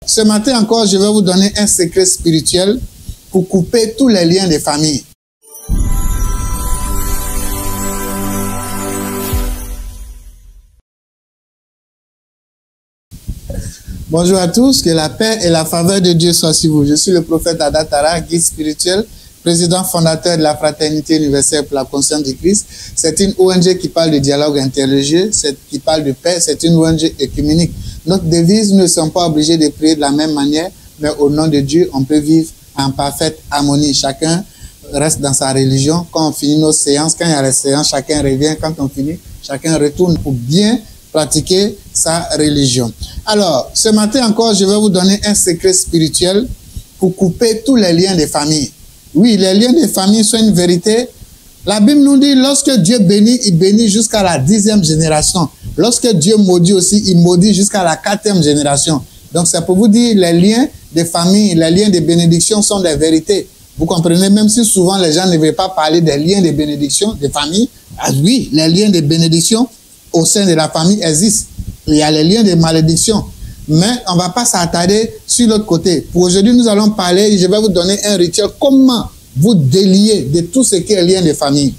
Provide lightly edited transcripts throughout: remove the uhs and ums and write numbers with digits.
Ce matin encore, je vais vous donner un secret spirituel pour couper tous les liens de famille. Bonjour à tous, que la paix et la faveur de Dieu soient sur vous. Je suis le prophète Adatara, guide spirituel, président fondateur de la Fraternité universelle pour la conscience du Christ. C'est une ONG qui parle de dialogue interreligieux, qui parle de paix, c'est une ONG écuménique. Notre devise, nous ne sommes pas obligés de prier de la même manière, mais au nom de Dieu, on peut vivre en parfaite harmonie. Chacun reste dans sa religion. Quand on finit nos séances, quand il y a les séances, chacun revient. Quand on finit, chacun retourne pour bien pratiquer sa religion. Alors, ce matin encore, je vais vous donner un secret spirituel pour couper tous les liens de famille. Oui, les liens de famille sont une vérité. La Bible nous dit, lorsque Dieu bénit, il bénit jusqu'à la 10e génération. Lorsque Dieu maudit aussi, il maudit jusqu'à la 4e génération. Donc, c'est pour vous dire, les liens de famille, les liens de bénédiction sont des vérités. Vous comprenez, même si souvent les gens ne veulent pas parler des liens de bénédiction de famille. Ah oui, les liens de bénédiction au sein de la famille existent. Il y a les liens de malédiction. Mais on ne va pas s'attarder sur l'autre côté. Pour aujourd'hui, nous allons parler, je vais vous donner un rituel. Comment vous délier de tout ce qui est lien de famille.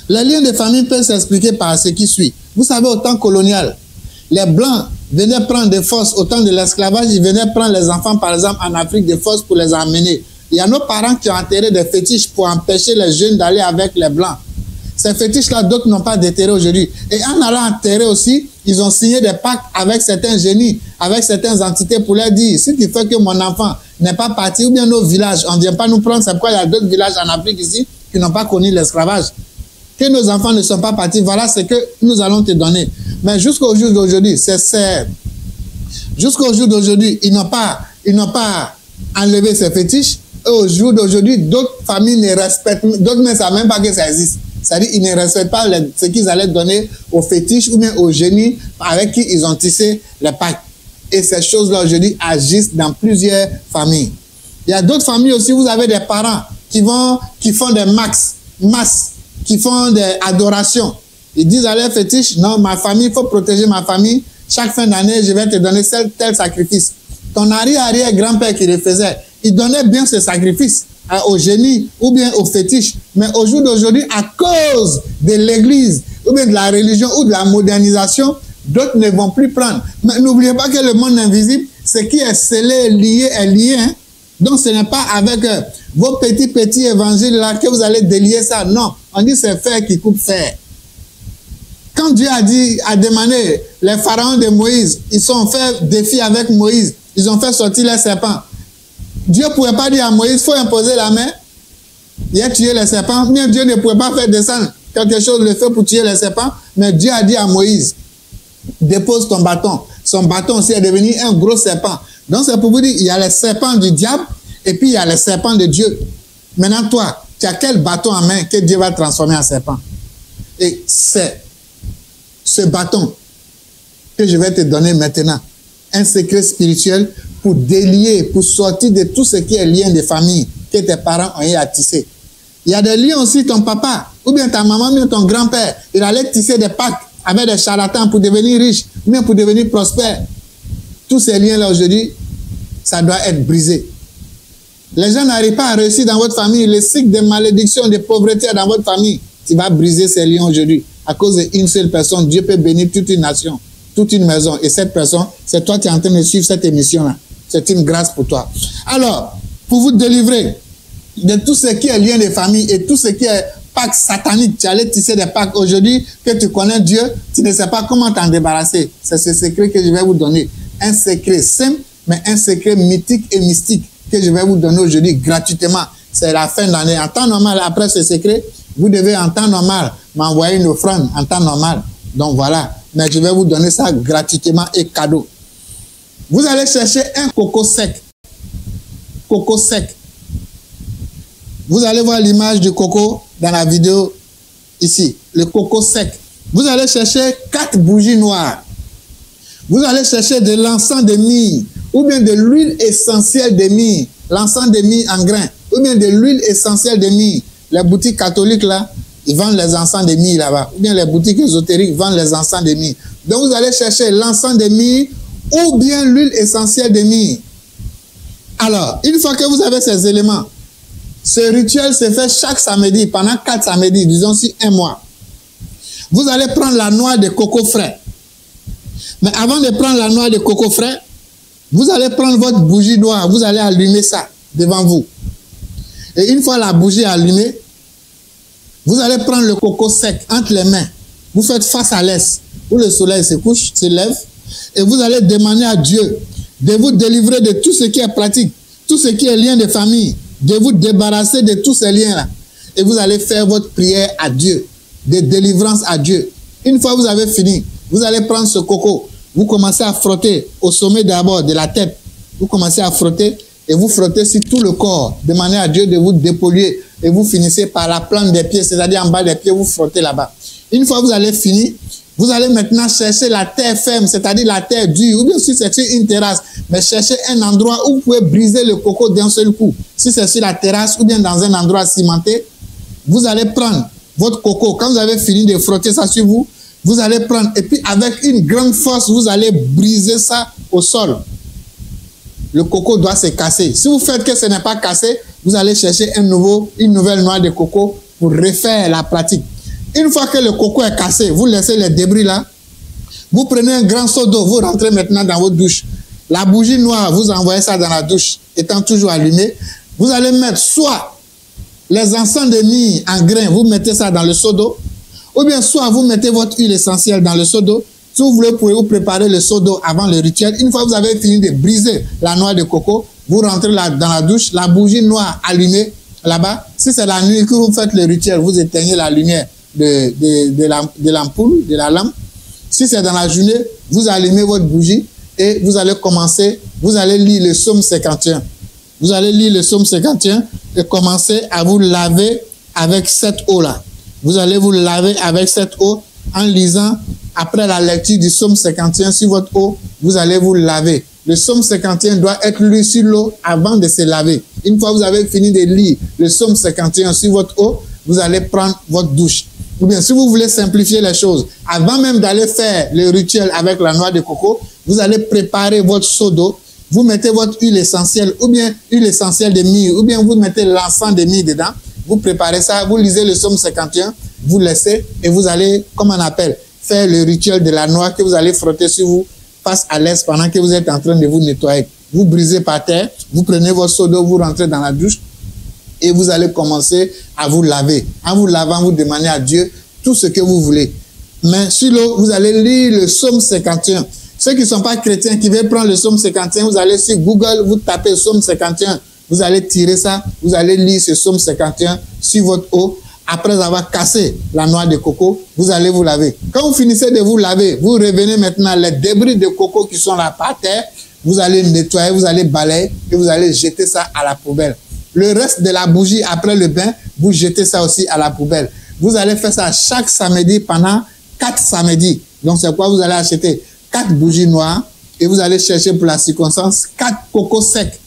Les liens de famille peuvent s'expliquer par ce qui suit. Vous savez, au temps colonial, les Blancs venaient prendre des forces. Au temps de l'esclavage, ils venaient prendre les enfants, par exemple, en Afrique, des forces pour les emmener. Il y a nos parents qui ont enterré des fétiches pour empêcher les jeunes d'aller avec les Blancs. Ces fétiches-là, d'autres n'ont pas déterré aujourd'hui. Et en allant enterrer aussi, ils ont signé des pactes avec certains génies, avec certaines entités pour leur dire, si tu fais que mon enfant n'est pas parti, ou bien nos villages, on ne vient pas nous prendre, c'est pourquoi il y a d'autres villages en Afrique ici qui n'ont pas connu l'esclavage. Que nos enfants ne sont pas partis, voilà ce que nous allons te donner. Mais jusqu'au jour d'aujourd'hui, jusqu'au jour d'aujourd'hui, ils n'ont pas enlevé ces fétiches. Et au jour d'aujourd'hui, d'autres familles ne respectent, d'autres ne savent même pas que ça existe. C'est-à-dire qu'ils ne respectent pas ce qu'ils allaient donner aux fétiches ou bien aux génies avec qui ils ont tissé les pactes. Et ces choses-là aujourd'hui agissent dans plusieurs familles. Il y a d'autres familles aussi, vous avez des parents qui font des masses, qui font des adorations. Ils disent à leurs fétiches, non, ma famille, il faut protéger ma famille. Chaque fin d'année, je vais te donner tel sacrifice. Ton arrière-grand-père qui le faisait, il donnait bien ce sacrifice aux génies ou bien aux fétiches. Mais au jour d'aujourd'hui, à cause de l'église ou bien de la religion ou de la modernisation, d'autres ne vont plus prendre. Mais n'oubliez pas que le monde invisible, ce qui est scellé, lié, est lié. Hein? Donc ce n'est pas avec vos petits évangiles là que vous allez délier ça. Non, on dit c'est fer qui coupe fer. Quand Dieu a demandé les pharaons de Moïse, ils ont fait défi avec Moïse. Ils ont fait sortir les serpents. Dieu ne pouvait pas dire à Moïse, il faut imposer la main. Il a tué les serpents. Bien Dieu ne pouvait pas faire descendre quelque chose de fait pour tuer les serpents. Mais Dieu a dit à Moïse, dépose ton bâton. Son bâton aussi est devenu un gros serpent. Donc c'est pour vous dire, il y a les serpents du diable et puis il y a les serpents de Dieu. Maintenant toi, tu as quel bâton en main que Dieu va transformer en serpent? Et c'est ce bâton que je vais te donner maintenant. Un secret spirituel pour délier, pour sortir de tout ce qui est lien de famille que tes parents ont eu à tisser. Il y a des liens aussi, ton papa, ou bien ta maman, ou bien ton grand-père, il allait tisser des pactes avec des charlatans pour devenir riche, ou bien pour devenir prospère. Tous ces liens-là aujourd'hui, ça doit être brisé. Les gens n'arrivent pas à réussir dans votre famille, le cycle de malédiction, de pauvreté dans votre famille, tu vas briser ces liens aujourd'hui. À cause d'une seule personne, Dieu peut bénir toute une nation, toute une maison. Et cette personne, c'est toi qui es en train de suivre cette émission-là. C'est une grâce pour toi. Alors, pour vous délivrer de tout ce qui est lien de famille et tout ce qui est pacte satanique, tu allais tisser des pactes. Aujourd'hui, que tu connais Dieu, tu ne sais pas comment t'en débarrasser. C'est ce secret que je vais vous donner. Un secret simple, mais un secret mythique et mystique que je vais vous donner aujourd'hui gratuitement. C'est la fin d'année. En temps normal, après ce secret, vous devez en temps normal m'envoyer une offrande en temps normal. Donc voilà. Mais je vais vous donner ça gratuitement et cadeau. Vous allez chercher un coco sec. Coco sec. Vous allez voir l'image du coco dans la vidéo ici. Le coco sec. Vous allez chercher 4 bougies noires. Vous allez chercher de l'encens de myrrhe ou bien de l'huile essentielle de myrrhe. L'encens de myrrhe en grains ou bien de l'huile essentielle de myrrhe. Les boutiques catholiques là, ils vendent les encens de myrrhe là-bas. Ou bien les boutiques ésotériques vendent les encens de myrrhe. Donc vous allez chercher l'encens de myrrhe ou bien l'huile essentielle de myrrhe. Alors, une fois que vous avez ces éléments, ce rituel se fait chaque samedi, pendant 4 samedis, disons si 1 mois. Vous allez prendre la noix de coco frais. Mais avant de prendre la noix de coco frais, vous allez prendre votre bougie noire, vous allez allumer ça devant vous. Et une fois la bougie allumée, vous allez prendre le coco sec entre les mains. Vous faites face à l'est, où le soleil se couche, se lève, et vous allez demander à Dieu de vous délivrer de tout ce qui est pratique, tout ce qui est lien de famille, de vous débarrasser de tous ces liens-là. Et vous allez faire votre prière à Dieu, de délivrance à Dieu. Une fois que vous avez fini, vous allez prendre ce coco, vous commencez à frotter au sommet d'abord de la tête. Vous commencez à frotter et vous frottez sur tout le corps. Demandez à Dieu de vous dépolluer et vous finissez par la plante des pieds, c'est-à-dire en bas des pieds, vous frottez là-bas. Une fois que vous allez finir, vous allez maintenant chercher la terre ferme, c'est-à-dire la terre dure, ou bien si c'est sur une terrasse, mais cherchez un endroit où vous pouvez briser le coco d'un seul coup. Si c'est sur la terrasse ou bien dans un endroit cimenté, vous allez prendre votre coco. Quand vous avez fini de frotter ça sur vous, vous allez prendre et puis avec une grande force, vous allez briser ça au sol. Le coco doit se casser. Si vous faites que ce n'est pas cassé, vous allez chercher une nouvelle noix de coco pour refaire la pratique. Une fois que le coco est cassé, vous laissez les débris là. Vous prenez un grand seau d'eau, vous rentrez maintenant dans votre douche. La bougie noire, vous envoyez ça dans la douche, étant toujours allumée. Vous allez mettre soit les encens de myrrhe en grains, vous mettez ça dans le seau d'eau. Ou bien soit vous mettez votre huile essentielle dans le seau d'eau. Si vous voulez, vous pouvez vous préparer le seau d'eau avant le rituel. Une fois que vous avez fini de briser la noix de coco, vous rentrez là dans la douche, la bougie noire allumée là-bas. Si c'est la nuit que vous faites le rituel, vous éteignez la lumière de l'ampoule, de la lampe. Si c'est dans la journée, vous allumez votre bougie et vous allez commencer, vous allez lire le psaume 51. Vous allez lire le psaume 51 et commencer à vous laver avec cette eau-là. Vous allez vous laver avec cette eau en lisant, après la lecture du psaume 51 sur votre eau, vous allez vous laver. Le psaume 51 doit être lu sur l'eau avant de se laver. Une fois que vous avez fini de lire le psaume 51 sur votre eau, vous allez prendre votre douche. Ou bien, si vous voulez simplifier les choses, avant même d'aller faire le rituel avec la noix de coco, vous allez préparer votre seau d'eau, vous mettez votre huile essentielle, ou bien huile essentielle de myrrhe, ou bien vous mettez l'encens de myrrhe dedans, vous préparez ça, vous lisez le psaume 51, vous laissez et vous allez, comme on appelle, faire le rituel de la noix que vous allez frotter sur vous face à l'est pendant que vous êtes en train de vous nettoyer. Vous brisez par terre, vous prenez votre seau d'eau, vous rentrez dans la douche et vous allez commencer à vous laver. En vous lavant, vous demandez à Dieu tout ce que vous voulez. Mais sur l'eau, vous allez lire le psaume 51. Ceux qui ne sont pas chrétiens, qui veulent prendre le psaume 51, vous allez sur Google, vous tapez psaume 51. Vous allez tirer ça, vous allez lire ce psaume 51 sur votre eau. Après avoir cassé la noix de coco, vous allez vous laver. Quand vous finissez de vous laver, vous revenez maintenant les débris de coco qui sont là par terre. Vous allez nettoyer, vous allez balayer et vous allez jeter ça à la poubelle. Le reste de la bougie après le bain, vous jetez ça aussi à la poubelle. Vous allez faire ça chaque samedi pendant 4 samedis. Donc c'est quoi? Vous allez acheter 4 bougies noires et vous allez chercher pour la circonstance 4 cocos secs.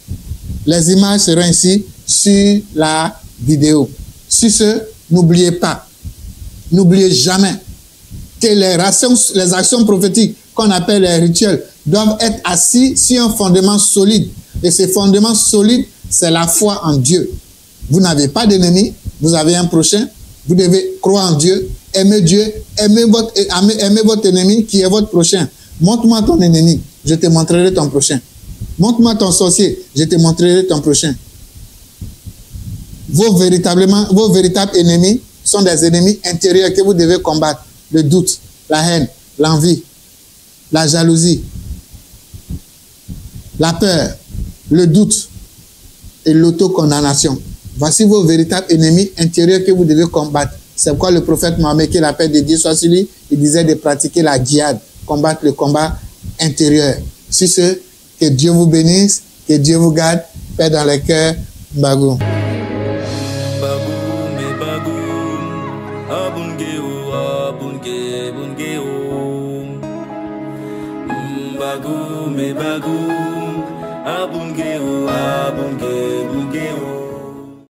Les images seront ici sur la vidéo. Sur ce, n'oubliez pas, n'oubliez jamais que les actions prophétiques qu'on appelle les rituels doivent être assis sur un fondement solide. Et ce fondement solide, c'est la foi en Dieu. Vous n'avez pas d'ennemi, vous avez un prochain. Vous devez croire en Dieu, aimer Dieu, aimer votre ennemi qui est votre prochain. Montre-moi ton ennemi, je te montrerai ton prochain. Montre-moi ton sorcier, je te montrerai ton prochain. Vos véritables ennemis sont des ennemis intérieurs que vous devez combattre. Le doute, la haine, l'envie, la jalousie, la peur, le doute et l'autocondamnation. Voici vos véritables ennemis intérieurs que vous devez combattre. C'est pourquoi le prophète Mohammed, que la paix de Dieu soit sur lui, il disait de pratiquer la djihad, combattre le combat intérieur. Sur ce, que Dieu vous bénisse, que Dieu vous garde, paix dans les cœurs, Bagou. Bagou, abunge, abunge, bunge,